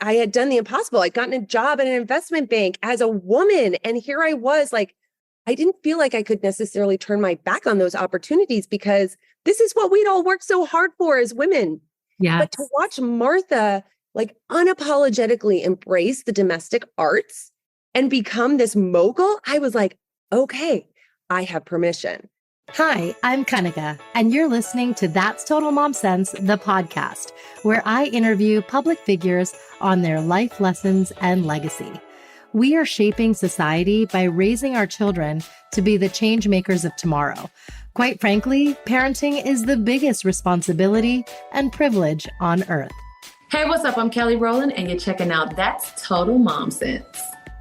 I had done the impossible. I'd gotten a job at an investment bank as a woman. And here I was like, I didn't feel like I could necessarily turn my back on those opportunities because this is what we'd all worked so hard for as women. Yeah. But to watch Martha like unapologetically embrace the domestic arts and become this mogul, I was like, okay, I have permission. Hi, I'm Kanika, and you're listening to That's Total Mom Sense, the podcast, where I interview public figures on their life lessons and legacy. We are shaping society by raising our children to be the change makers of tomorrow. Quite frankly, parenting is the biggest responsibility and privilege on earth. Hey, what's up? I'm Kelly Rowland, and you're checking out That's Total Mom Sense.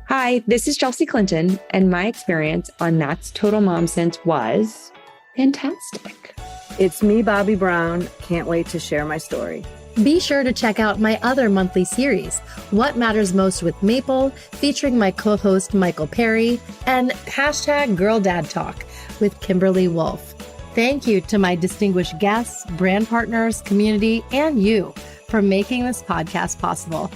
Hi, this is Chelsea Clinton, and my experience on That's Total Mom Sense was fantastic. It's me, Bobby Brown. Can't wait to share my story. Be sure to check out my other monthly series, What Matters Most with Maple, featuring my co-host Michael Perry, and #Girl Dad Talk with Kimberly Wolf. Thank you to my distinguished guests, brand partners, community, and you for making this podcast possible.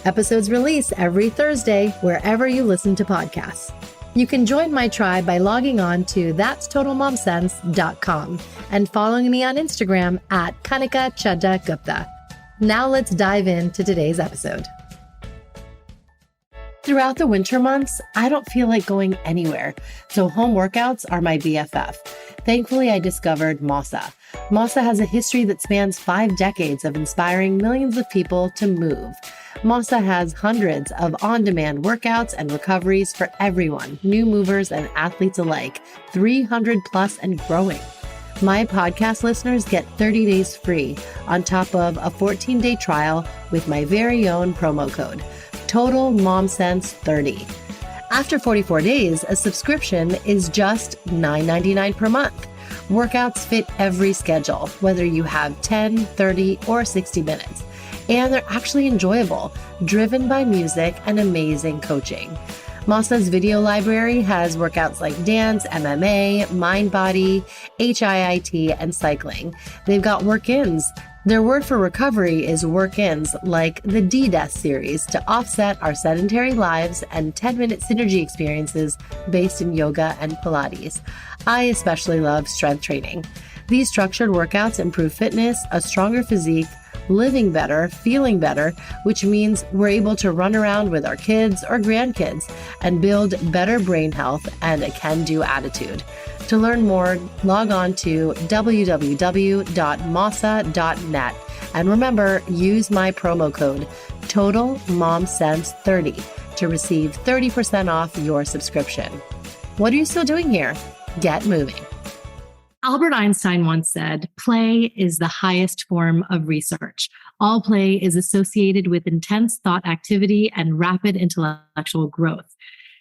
Episodes release every Thursday wherever you listen to podcasts. You can join my tribe by logging on to thatstotalmomsense.com and following me on Instagram at Kanika Chadda Gupta. Now let's dive into today's episode. Throughout the winter months, I don't feel like going anywhere, so home workouts are my BFF. Thankfully, I discovered Mossa. Mossa has a history that spans 5 decades of inspiring millions of people to move. Mossa has hundreds of on-demand workouts and recoveries for everyone, new movers and athletes alike, 300 plus and growing. My podcast listeners get 30 days free on top of a 14-day trial with my very own promo code, Total Mom Sense 30. After 44 days, a subscription is just $9.99 per month. Workouts fit every schedule, whether you have 10, 30, or 60 minutes. And they're actually enjoyable, driven by music and amazing coaching. Mossa's video library has workouts like dance, MMA, mind body, HIIT, and cycling. They've got work-ins. Their word for recovery is work-ins, like the D-Death series, to offset our sedentary lives, and 10-minute synergy experiences based in yoga and Pilates. I especially love strength training. These structured workouts improve fitness, a stronger physique, living better, feeling better, which means we're able to run around with our kids or grandkids and build better brain health and a can-do attitude. To learn more, log on to www.mossa.net. And remember, use my promo code TOTALMOMSENSE30 to receive 30% off your subscription. What are you still doing here? Get moving. Albert Einstein once said, play is the highest form of research. All play is associated with intense thought activity and rapid intellectual growth.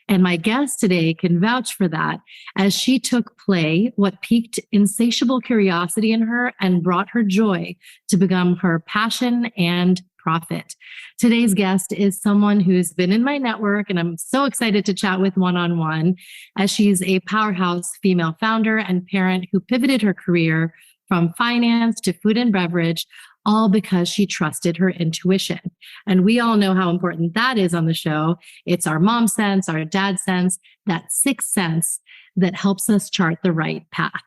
And my guest today can vouch for that, as she took play, what piqued insatiable curiosity in her and brought her joy, to become her passion and profit. Today's guest is someone who's been in my network, and I'm so excited to chat with one-on-one, as she's a powerhouse female founder and parent who pivoted her career from finance to food and beverage, all because she trusted her intuition. And we all know how important that is on the show. It's our mom sense, our dad sense, that sixth sense that helps us chart the right path.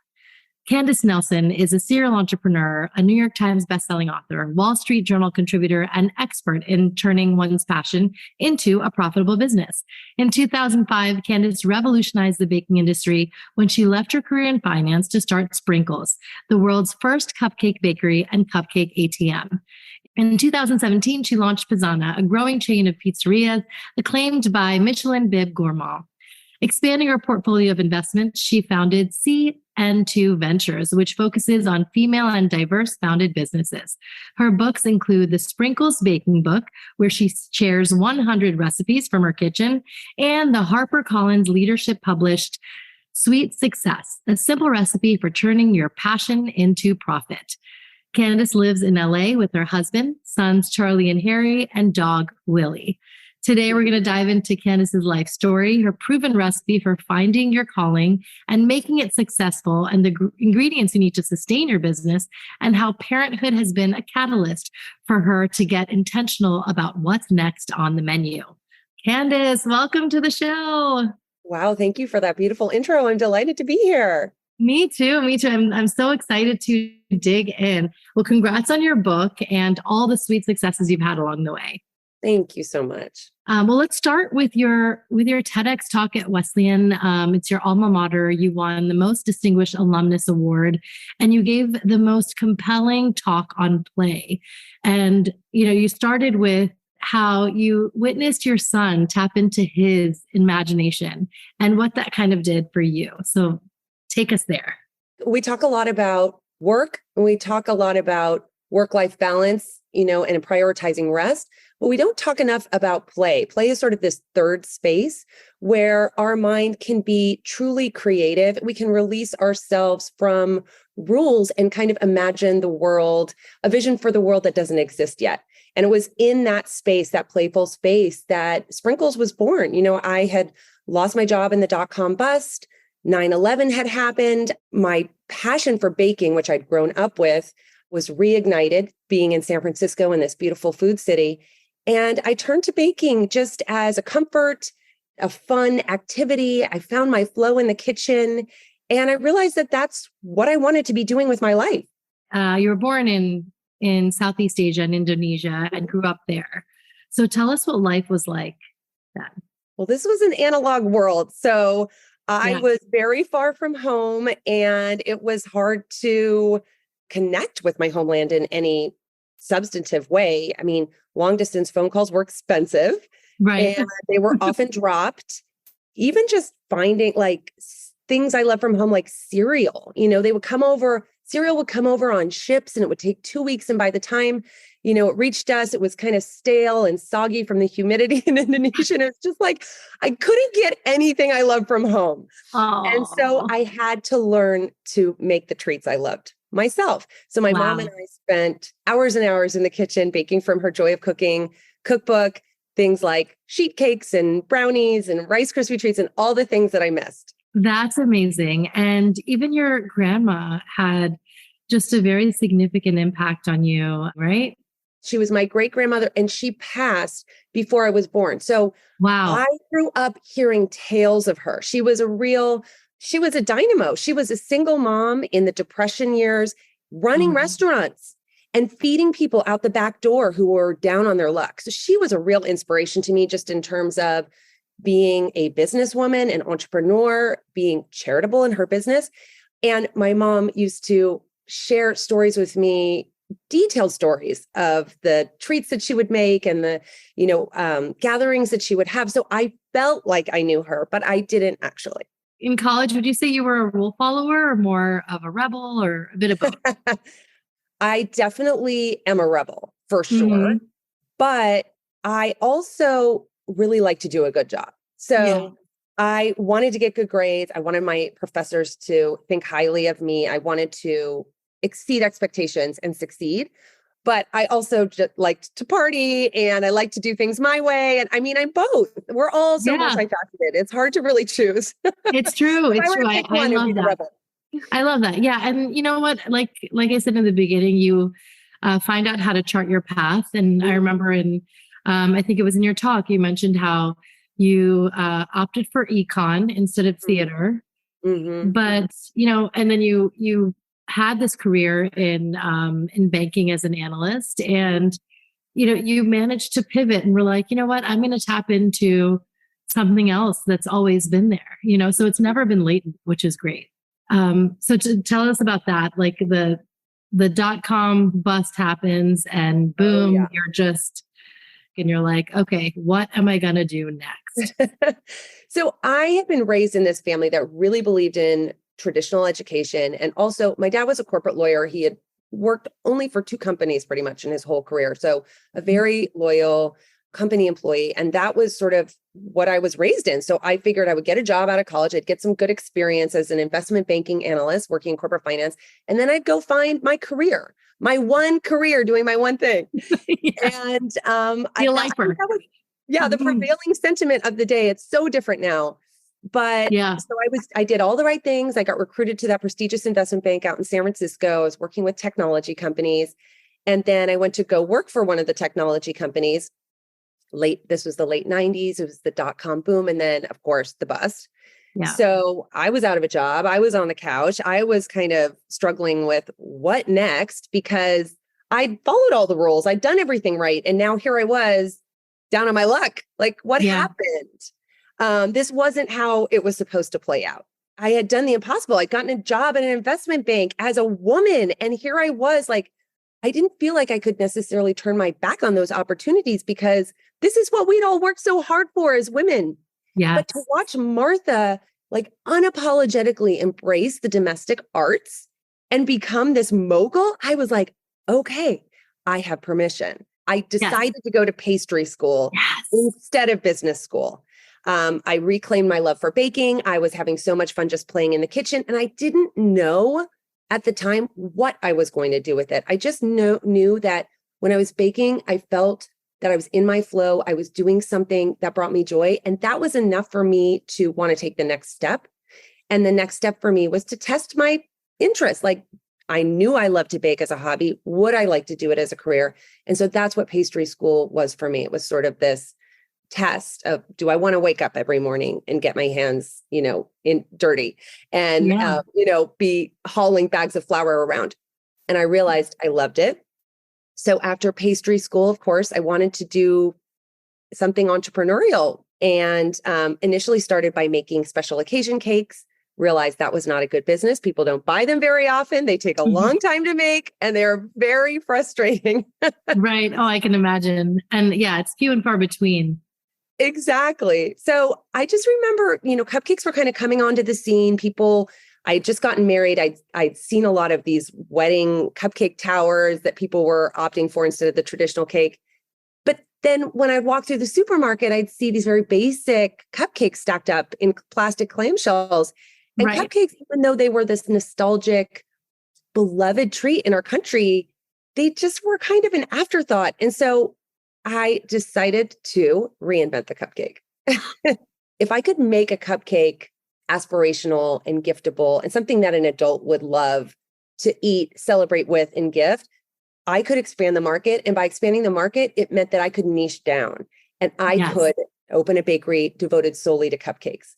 Candace Nelson is a serial entrepreneur, a New York Times bestselling author, Wall Street Journal contributor, and expert in turning one's passion into a profitable business. In 2005, Candace revolutionized the baking industry when she left her career in finance to start Sprinkles, the world's first cupcake bakery and cupcake ATM. In 2017, she launched Pizzana, a growing chain of pizzerias acclaimed by Michelin Bib Gourmand. Expanding her portfolio of investments, she founded CN2 Ventures, which focuses on female and diverse founded businesses. Her books include the Sprinkles Baking Book, where she shares 100 recipes from her kitchen, and the HarperCollins leadership published Sweet Success, a simple recipe for turning your passion into profit. Candace lives in LA with her husband, sons Charlie and Harry, and dog Willie. Today, we're going to dive into Candace's life story, her proven recipe for finding your calling and making it successful, and the ingredients you need to sustain your business, and how parenthood has been a catalyst for her to get intentional about what's next on the menu. Candace, welcome to the show. Wow, thank you for that beautiful intro. I'm delighted to be here. Me too. I'm so excited to dig in. Well, congrats on your book and all the sweet successes you've had along the way. Thank you so much. Well, let's start with your TEDx talk at Wesleyan. It's your alma mater. You won the Most Distinguished Alumnus Award, and you gave the most compelling talk on play. And you started with how you witnessed your son tap into his imagination and what that kind of did for you. So take us there. We talk a lot about work, and we talk a lot about work-life balance, and prioritizing rest, but we don't talk enough about play. Play is sort of this third space where our mind can be truly creative. We can release ourselves from rules and kind of imagine the world, a vision for the world that doesn't exist yet. And it was in that space, that playful space, that Sprinkles was born. I had lost my job in the dot-com bust. 9/11 had happened. My passion for baking, which I'd grown up with, was reignited being in San Francisco in this beautiful food city. And I turned to baking just as a comfort, a fun activity. I found my flow in the kitchen, and I realized that that's what I wanted to be doing with my life. You were born in Southeast Asia and Indonesia and grew up there. So tell us what life was like then. Well, this was an analog world. So I was very far from home, and it was hard to connect with my homeland in any substantive way. I mean, long distance phone calls were expensive, right? And they were often dropped. Even just finding things I love from home, like cereal, they would come over, cereal would come over on ships, and it would take 2 weeks. And by the time, it reached us, it was kind of stale and soggy from the humidity in Indonesia. And it's just I couldn't get anything I loved from home. Aww. And so I had to learn to make the treats I loved myself. So my mom and I spent hours and hours in the kitchen baking from her Joy of Cooking cookbook, things like sheet cakes and brownies and Rice Krispie treats and all the things that I missed. That's amazing. And even your grandma had just a very significant impact on you, right? She was my great grandmother, and she passed before I was born. So I grew up hearing tales of her. She was a dynamo. She was a single mom in the Depression years, running restaurants and feeding people out the back door who were down on their luck. So she was a real inspiration to me, just in terms of being a businesswoman, an entrepreneur, being charitable in her business. And my mom used to share stories with me, detailed stories of the treats that she would make and the, gatherings that she would have. So I felt like I knew her, but I didn't actually. In college, would you say you were a rule follower or more of a rebel, or a bit of both? I definitely am a rebel for sure, but I also really like to do a good job. So I wanted to get good grades. I wanted my professors to think highly of me. I wanted to exceed expectations and succeed. But I also just liked to party, and I like to do things my way. And I mean, I'm both. We're all so multifaceted. It's hard to really choose. It's true. It's true. I love that. I love that. Yeah. And you know what? Like I said in the beginning, you find out how to chart your path. And I remember I think it was in your talk, you mentioned how you opted for econ instead of theater. But, and then you had this career in banking as an analyst, and you managed to pivot and were like, you know what, I'm going to tap into something else that's always been there, so it's never been latent, which is great. So to tell us about that, like the dot-com bust happens and boom, you're like, okay, what am I going to do next? So I have been raised in this family that really believed in traditional education. And also my dad was a corporate lawyer. He had worked only for 2 companies pretty much in his whole career. So a very loyal company employee. And that was sort of what I was raised in. So I figured I would get a job out of college. I'd get some good experience as an investment banking analyst working in corporate finance. And then I'd go find my career, my one career doing my one thing. And lifer. Yeah, the prevailing sentiment of the day. It's so different now. But Yeah. so I did all the right things. I got recruited to that prestigious investment bank out in San Francisco. I was working with technology companies. And then I went to go work for one of the technology companies. This was the late 90s. It was the dot-com boom. And then, of course, the bust. Yeah. So I was out of a job. I was on the couch. I was kind of struggling with what next because I'd followed all the rules. I'd done everything right. And now here I was down on my luck. Like, what happened? This wasn't how it was supposed to play out. I had done the impossible. I'd gotten a job at an investment bank as a woman. And here I was like, I didn't feel like I could necessarily turn my back on those opportunities because this is what we'd all worked so hard for as women. Yeah. But to watch Martha like unapologetically embrace the domestic arts and become this mogul, I was like, okay, I have permission. I decided to go to pastry school instead of business school. I reclaimed my love for baking. I was having so much fun just playing in the kitchen. And I didn't know at the time what I was going to do with it. I just knew that when I was baking, I felt that I was in my flow. I was doing something that brought me joy. And that was enough for me to want to take the next step. And the next step for me was to test my interest. Like, I knew I loved to bake as a hobby. Would I like to do it as a career? And so that's what pastry school was for me. It was sort of this test of, do I want to wake up every morning and get my hands, in dirty and, be hauling bags of flour around? And I realized I loved it. So after pastry school, of course, I wanted to do something entrepreneurial and initially started by making special occasion cakes. Realized that was not a good business. People don't buy them very often. They take a long time to make and they're very frustrating. Right. Oh, I can imagine. And yeah, it's few and far between. Exactly. So I just remember, cupcakes were kind of coming onto the scene. I had just gotten married. I'd seen a lot of these wedding cupcake towers that people were opting for instead of the traditional cake. But then when I'd walk through the supermarket, I'd see these very basic cupcakes stacked up in plastic clamshells. And cupcakes, even though they were this nostalgic, beloved treat in our country, they just were kind of an afterthought. And so I decided to reinvent the cupcake. If I could make a cupcake aspirational and giftable and something that an adult would love to eat, celebrate with, and gift, I could expand the market. And by expanding the market, it meant that I could niche down and I could open a bakery devoted solely to cupcakes.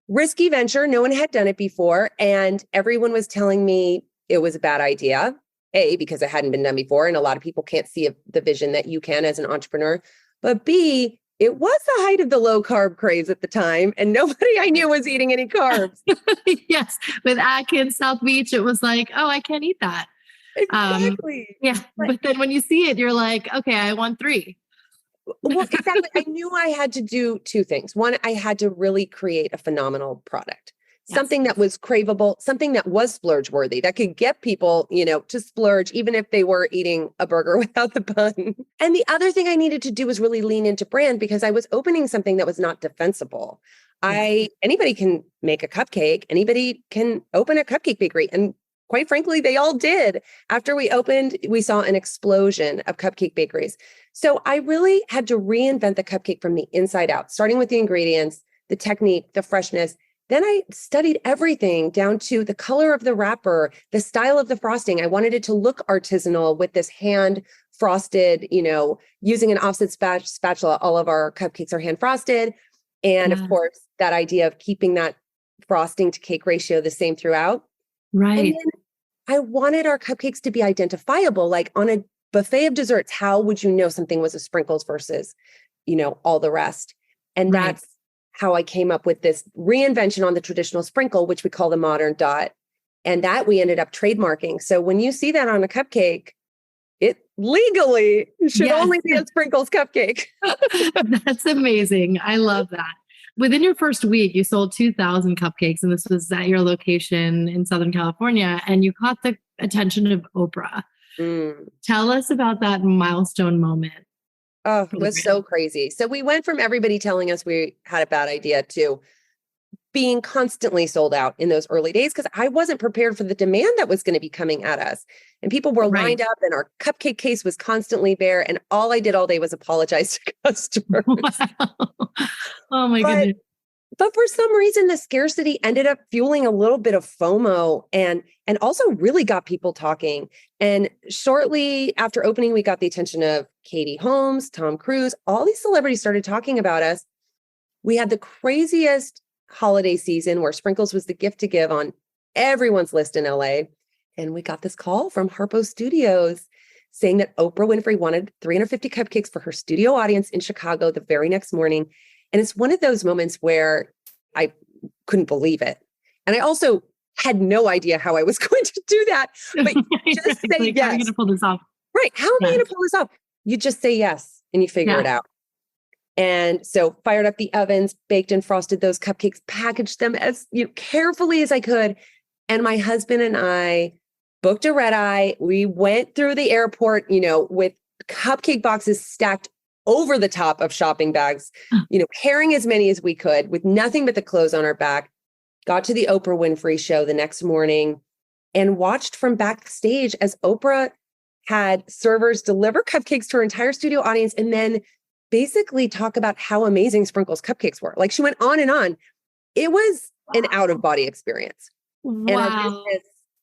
Risky venture. No one had done it before. And everyone was telling me it was a bad idea. A, because it hadn't been done before. And a lot of people can't see the vision that you can as an entrepreneur. But B, it was the height of the low carb craze at the time. And nobody I knew was eating any carbs. Yes. With Atkins, South Beach, it was like, oh, I can't eat that. Exactly. But then when you see it, you're like, okay, I want 3. Well, exactly. I knew I had to do 2 things. One, I had to really create a phenomenal product, something that was craveable, something that was splurge worthy, that could get people, to splurge, even if they were eating a burger without the bun. And the other thing I needed to do was really lean into brand because I was opening something that was not defensible. Anybody can make a cupcake. Anybody can open a cupcake bakery. And quite frankly, they all did. After we opened, we saw an explosion of cupcake bakeries. So I really had to reinvent the cupcake from the inside out, starting with the ingredients, the technique, the freshness. Then I studied everything down to the color of the wrapper, the style of the frosting. I wanted it to look artisanal with this hand frosted, using an offset spatula. All of our cupcakes are hand frosted. And of course, that idea of keeping that frosting to cake ratio the same throughout. Right. And then I wanted our cupcakes to be identifiable, like on a buffet of desserts. How would you know something was a sprinkles versus, all the rest? And that's how I came up with this reinvention on the traditional sprinkle, which we call the modern dot. And that we ended up trademarking. So when you see that on a cupcake, it legally should only be a sprinkles cupcake. That's amazing. I love that. Within your first week, you sold 2,000 cupcakes, and this was at your location in Southern California, and you caught the attention of Oprah. Tell us about that milestone moment. Oh, it was so crazy. So we went from everybody telling us we had a bad idea to being constantly sold out in those early days because I wasn't prepared for the demand that was going to be coming at us. And people were lined up and our cupcake case was constantly bare. And all I did all day was apologize to customers. Wow. Oh my goodness. But for some reason, the scarcity ended up fueling a little bit of FOMO and also really got people talking. And shortly after opening, we got the attention of Katie Holmes, Tom Cruise. All these celebrities started talking about us. We had the craziest holiday season where Sprinkles was the gift to give on everyone's list in LA. And we got this call from Harpo Studios saying that Oprah Winfrey wanted 350 cupcakes for her studio audience in Chicago the very next morning. And it's one of those moments where I couldn't believe it. And I also had no idea how I was going to do that. But just say like, yes. How are you going to pull this off? Right. How am I going to pull this off? You just say yes and you figure it out. And so fired up the ovens, baked and frosted those cupcakes, packaged them as carefully as I could. And my husband and I booked a red eye. We went through the airport, with cupcake boxes stacked over the top of shopping bags, carrying as many as we could with nothing but the clothes on our back, got to the Oprah Winfrey show the next morning and watched from backstage as Oprah had servers deliver cupcakes to her entire studio audience and then basically talk about how amazing Sprinkles cupcakes were. Like she went on and on. It was an out-of-body experience. Wow.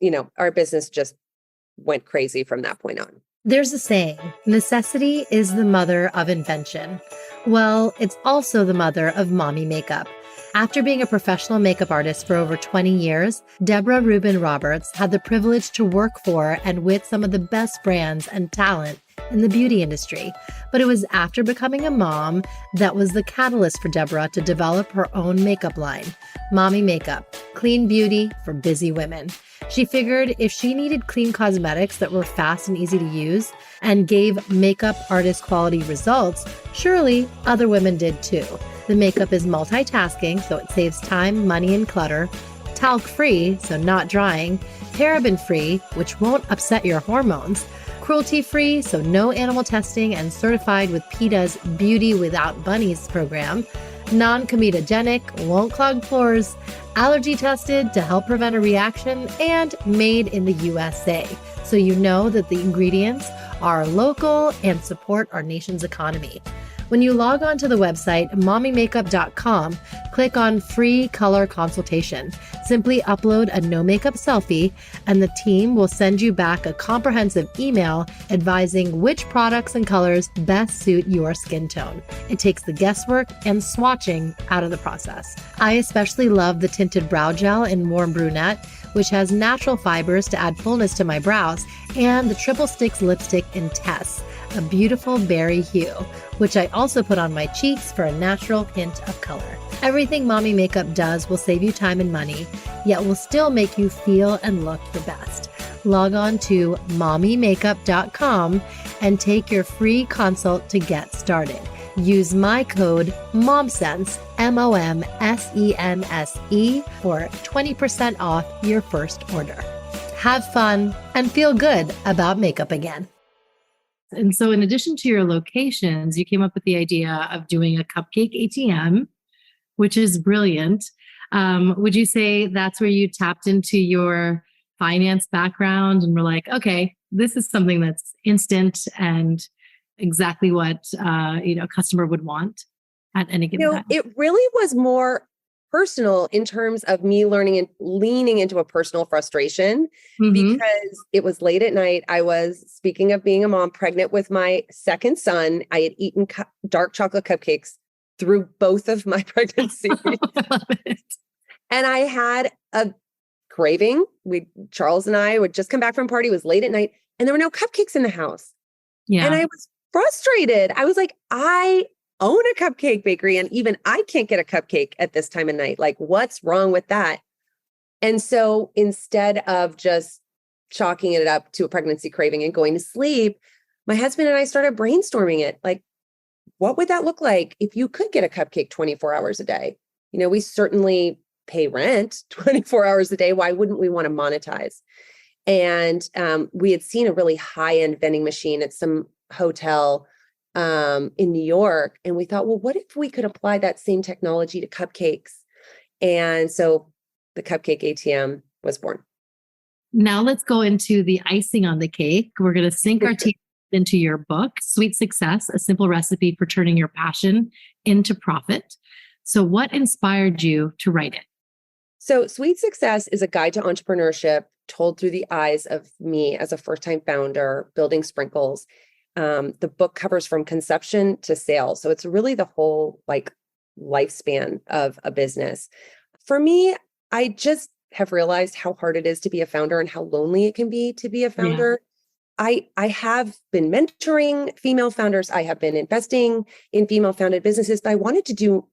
And our business just went crazy from that point on. There's a saying, necessity is the mother of invention. Well, it's also the mother of mommy makeup. After being a professional makeup artist for over 20 years, Deborah Rubin Roberts had the privilege to work for and with some of the best brands and talent in the beauty industry. But it was after becoming a mom that was the catalyst for Deborah to develop her own makeup line, Mommy Makeup, clean beauty for busy women. She figured if she needed clean cosmetics that were fast and easy to use and gave makeup artist quality results, surely other women did too. The makeup is multitasking, so it saves time, money, and clutter, talc-free, so not drying, paraben-free, which won't upset your hormones, cruelty-free, so no animal testing, and certified with PETA's Beauty Without Bunnies program, non-comedogenic, won't clog pores, allergy tested to help prevent a reaction, and made in the USA. So you know that the ingredients are local and support our nation's economy. When you log on to the website, mommymakeup.com, click on free color consultation. Simply upload a no makeup selfie and the team will send you back a comprehensive email advising which products and colors best suit your skin tone. It takes the guesswork and swatching out of the process. I especially love the tinted brow gel in Warm Brunette, which has natural fibers to add fullness to my brows, and the Triple Sticks lipstick in Tess, a beautiful berry hue, which I also put on my cheeks for a natural hint of color. Everything Mommy Makeup does will save you time and money, yet will still make you feel and look your best. Log on to mommymakeup.com and take your free consult to get started. Use my code MOMSENSE, MOMSENSE, for 20% off your first order. Have fun and feel good about makeup again. And so in addition to your locations, you came up with the idea of doing a cupcake ATM, which is brilliant. Would you say that's where you tapped into your finance background and were like, okay, this is something that's instant and exactly what a customer would want at any given time? It really was more personal in terms of me learning and leaning into a personal frustration because it was late at night. I was, speaking of being a mom, pregnant with my second son. I had eaten dark chocolate cupcakes through both of my pregnancies. I love it. And I had a craving. Charles and I would just come back from a party. It was late at night and there were no cupcakes in the house. Yeah. And I was frustrated. I was like, I own a cupcake bakery and even I can't get a cupcake at this time of night. Like, what's wrong with that? And so instead of just chalking it up to a pregnancy craving and going to sleep, my husband and I started brainstorming it. Like, what would that look like if you could get a cupcake 24 hours a day? We certainly pay rent 24 hours a day. Why wouldn't we want to monetize? And we had seen a really high-end vending machine at some hotel in New York. And we thought, well, what if we could apply that same technology to cupcakes And so the Cupcake ATM was born. Now let's go into the icing on the cake. We're going to sink our teeth into your book, Sweet Success, a simple recipe for turning your passion into profit. So what inspired you to write it? So Sweet Success is a guide to entrepreneurship told through the eyes of me as a first-time founder building Sprinkles. The book covers from conception to sale. So it's really the whole lifespan of a business. For me, I just have realized how hard it is to be a founder and how lonely it can be to be a founder. Yeah. I have been mentoring female founders. I have been investing in female founded businesses, but I wanted to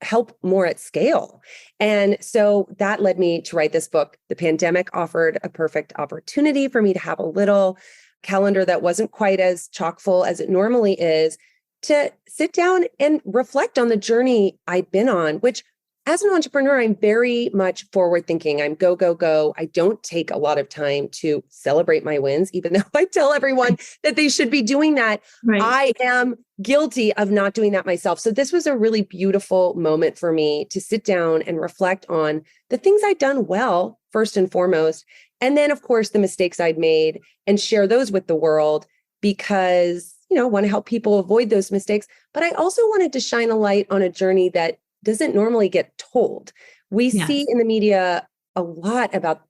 help more at scale. And so that led me to write this book. The pandemic offered a perfect opportunity for me to have a little calendar that wasn't quite as chock full as it normally is, to sit down and reflect on the journey I'd been on, which as an entrepreneur, I'm very much forward thinking. I'm go, go, go. I don't take a lot of time to celebrate my wins, even though I tell everyone that they should be doing that. Right. I am guilty of not doing that myself. So this was a really beautiful moment for me to sit down and reflect on the things I'd done well, first and foremost. And then, of course, the mistakes I'd made and share those with the world because, I want to help people avoid those mistakes. But I also wanted to shine a light on a journey that doesn't normally get told. We see in the media a lot about,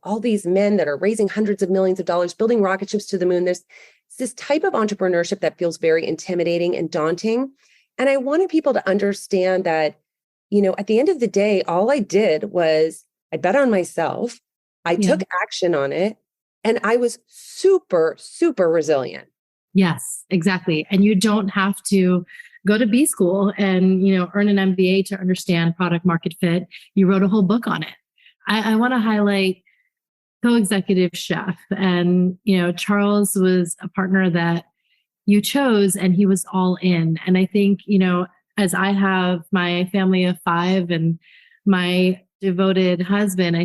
all these men that are raising hundreds of millions of dollars, building rocket ships to the moon. There's this type of entrepreneurship that feels very intimidating and daunting. And I wanted people to understand that, at the end of the day, all I did was I bet on myself. I took action on it, and I was super, super resilient. Yes, exactly. And you don't have to go to B school and, earn an MBA to understand product market fit. You wrote a whole book on it. I want to highlight co-executive chef. And, Charles was a partner that you chose and he was all in. And I think, as I have my family of 5 and my devoted husband,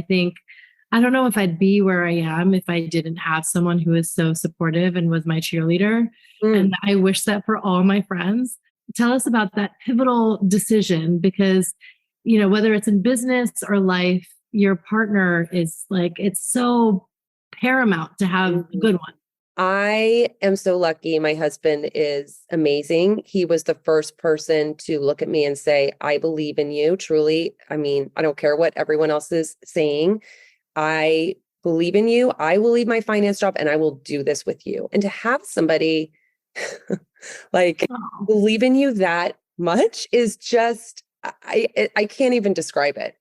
I don't know if I'd be where I am if I didn't have someone who was so supportive and was my cheerleader. And I wish that for all my friends. Tell us about that pivotal decision, because, whether it's in business or life, your partner is it's so paramount to have a good one. I am so lucky. My husband is amazing. He was the first person to look at me and say, I believe in you, truly. I don't care what everyone else is saying. I believe in you. I will leave my finance job and I will do this with you. And to have somebody believe in you that much is just, I can't even describe it.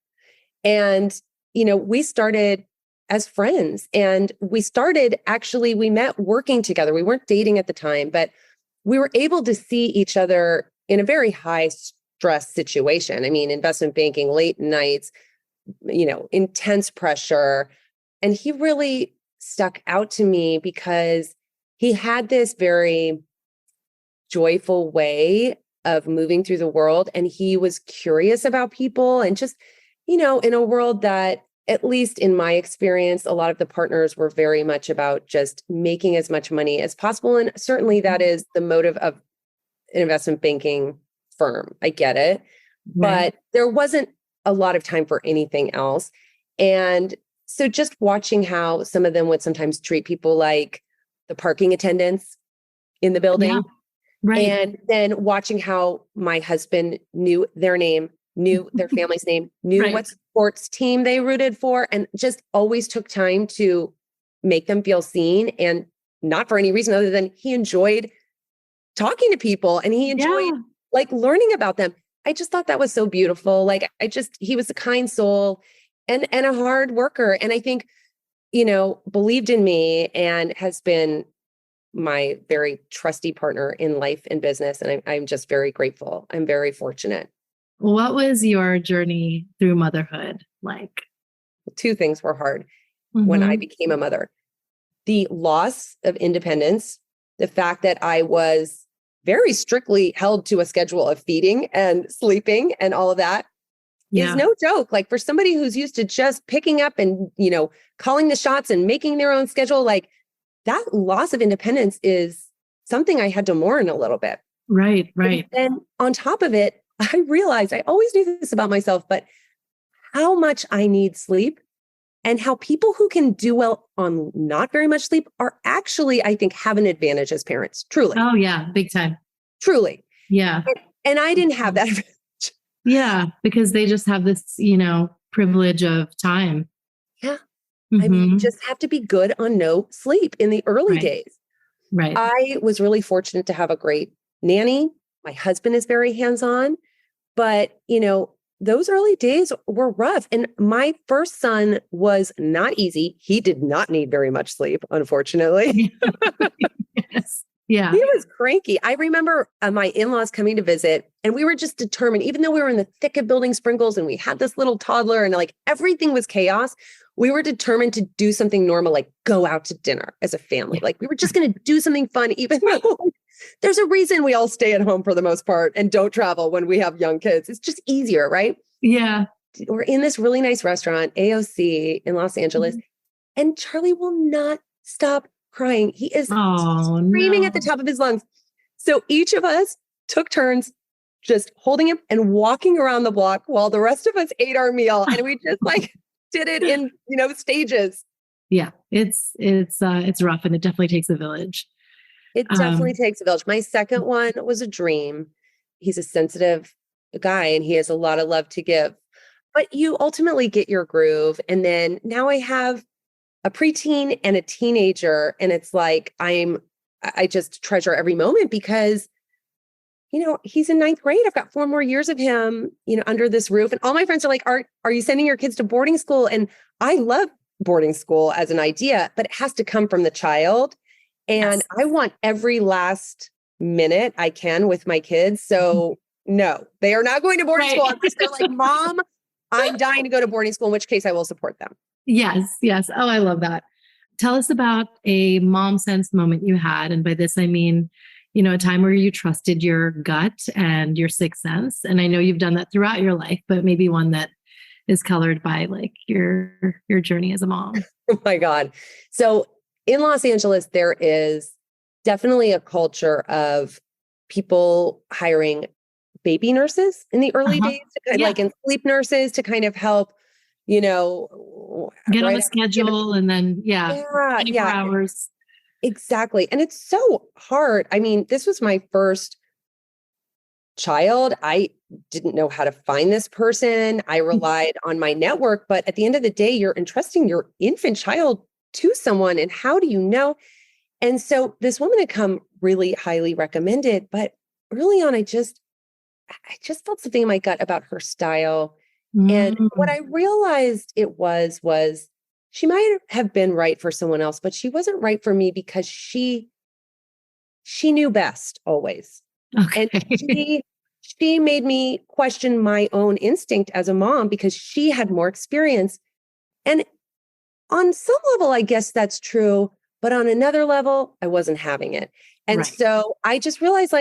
And, we started as friends, and we met working together. We weren't dating at the time, but we were able to see each other in a very high stress situation. Investment banking, late nights, intense pressure. And he really stuck out to me because he had this very joyful way of moving through the world. And he was curious about people and just, in a world that, at least in my experience, a lot of the partners were very much about just making as much money as possible. And certainly that is the motive of an investment banking firm. I get it. Right. But there wasn't a lot of time for anything else. And so just watching how some of them would sometimes treat people like the parking attendants in the building. Yeah. Right. And then watching how my husband knew their name, knew their family's name, knew what sports team they rooted for, and just always took time to make them feel seen, and not for any reason other than he enjoyed talking to people and he enjoyed learning about them. I just thought that was so beautiful. He was a kind soul and a hard worker. And I think, believed in me and has been my very trusty partner in life and business. And I'm just very grateful. I'm very fortunate. What was your journey through motherhood like? 2 things were hard when I became a mother. The loss of independence, the fact that I was very strictly held to a schedule of feeding and sleeping and all of that is no joke. For somebody who's used to just picking up and, calling the shots and making their own schedule, that loss of independence is something I had to mourn a little bit. Right. And then on top of it, I realized I always knew this about myself, but how much I need sleep and how people who can do well on not very much sleep are actually, I think, have an advantage as parents. Truly. Oh yeah, big time. Truly. Yeah. And I didn't have that. Yeah, because they just have this, privilege of time. Yeah. I mean, you just have to be good on no sleep in the early days. Right. I was really fortunate to have a great nanny. My husband is very hands-on, but those early days were rough. And my first son was not easy. He did not need very much sleep, unfortunately. Yes. Yeah. He was cranky. I remember my in-laws coming to visit, and we were just determined, even though we were in the thick of building Sprinkles and we had this little toddler and like everything was chaos, we were determined to do something normal, like go out to dinner as a family. Like we were just going to do something fun, even though there's a reason we all stay at home for the most part and don't travel when we have young kids. It's just easier, right? Yeah. We're in this really nice restaurant, AOC in Los Angeles, and Charlie will not stop crying. He is screaming at the top of his lungs. So each of us took turns just holding him and walking around the block while the rest of us ate our meal. And we just did it in, stages. Yeah. It's rough, and it definitely takes a village. It definitely takes a village. My second one was a dream. He's a sensitive guy and he has a lot of love to give, but you ultimately get your groove. And then now I have a preteen and a teenager. And it's like, I just treasure every moment because, he's in 9th grade. I've got 4 more years of him, under this roof. And all my friends are like, are you sending your kids to boarding school? And I love boarding school as an idea, but it has to come from the child. And I want every last minute I can with my kids. So no, they are not going to boarding school. They're like, Mom, I'm dying to go to boarding school, in which case I will support them. Yes. Yes. Oh, I love that. Tell us about a mom sense moment you had. And by this, I mean, a time where you trusted your gut and your sixth sense. And I know you've done that throughout your life, but maybe one that is colored by like your journey as a mom. Oh my God. So in Los Angeles, there is definitely a culture of people hiring baby nurses in the early days, like in sleep nurses to kind of help, get on a schedule and then 24 hours. Exactly. And it's so hard. I mean, this was my first child. I didn't know how to find this person. I relied on my network, but at the end of the day, you're entrusting your infant child to someone. And how do you know? And so this woman had come really highly recommended, but early on, I just felt something in my gut about her style. And what I realized it was she might have been right for someone else, but she wasn't right for me because she knew best always. Okay. And she made me question my own instinct as a mom because she had more experience. And on some level, I guess that's true. But on another level, I wasn't having it. And so I just realized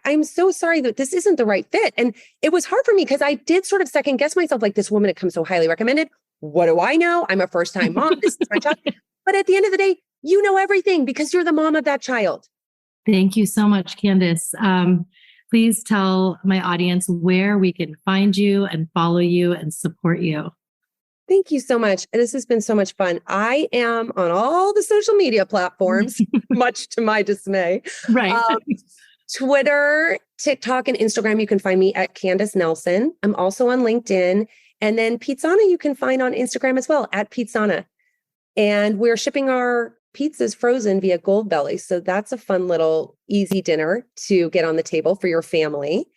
I'm so sorry that this isn't the right fit. And it was hard for me because I did sort of second guess myself, like this woman had come so highly recommended. What do I know? I'm a first time mom. This is my child. But at the end of the day, you know everything because you're the mom of that child. Thank you so much, Candace. Please tell my audience where we can find you and follow you and support you. Thank you so much. This has been so much fun. I am on all the social media platforms, much to my dismay. Right. Twitter, TikTok, and Instagram, you can find me at Candace Nelson. I'm also on LinkedIn. And then Pizzana, you can find on Instagram as well, at Pizzana. And we're shipping our pizzas frozen via Goldbelly. So that's a fun little easy dinner to get on the table for your family.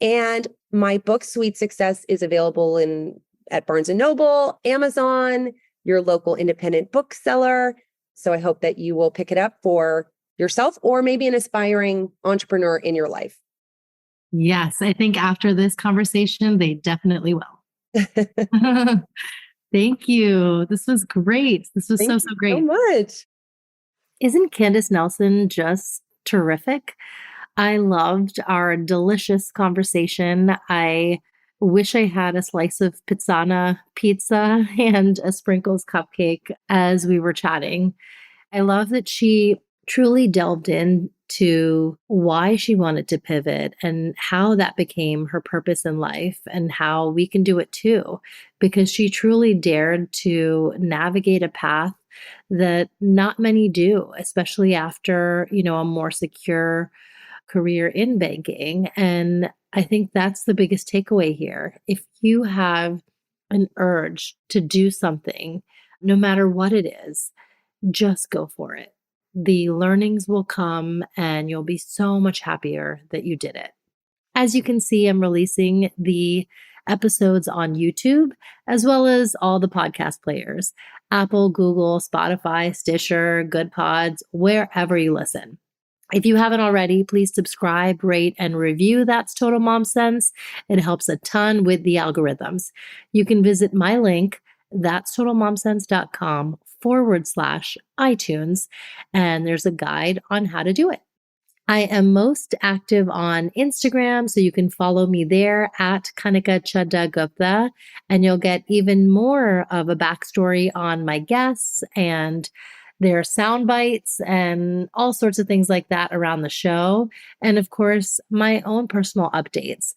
And my book, Sweet Success, is available at Barnes & Noble, Amazon, your local independent bookseller. So I hope that you will pick it up for yourself or maybe an aspiring entrepreneur in your life. Yes, I think after this conversation, they definitely will. Thank you. This was great. This was so great. Thank you so much. Isn't Candace Nelson just terrific? I loved our delicious conversation. I wish I had a slice of Pizzana pizza and a Sprinkles cupcake as we were chatting. I love that she truly delved in to why she wanted to pivot and how that became her purpose in life and how we can do it too, because she truly dared to navigate a path that not many do, especially after, a more secure career in banking. And I think that's the biggest takeaway here. If you have an urge to do something, no matter what it is, just go for it. The learnings will come and you'll be so much happier that you did it. As you can see, I'm releasing the episodes on YouTube, as well as all the podcast players, Apple, Google, Spotify, Stitcher, Good Pods, wherever you listen. If you haven't already, please subscribe, rate, and review That's Total Mom Sense. It helps a ton with the algorithms. You can visit my link, thatstotalmomsense.com/iTunes, and there's a guide on how to do it. I am most active on Instagram, so you can follow me there at Kanika Chadda Gupta, and you'll get even more of a backstory on my guests and their sound bites and all sorts of things like that around the show. And of course, my own personal updates.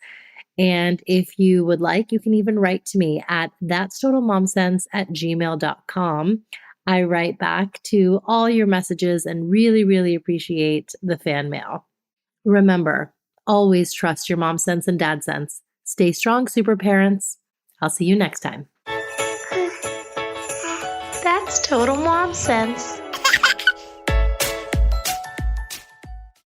And if you would like, you can even write to me at thatstotalmomsense@gmail.com. I write back to all your messages and really, really appreciate the fan mail. Remember, always trust your mom sense and dad sense. Stay strong, super parents. I'll see you next time. That's Total Mom Sense.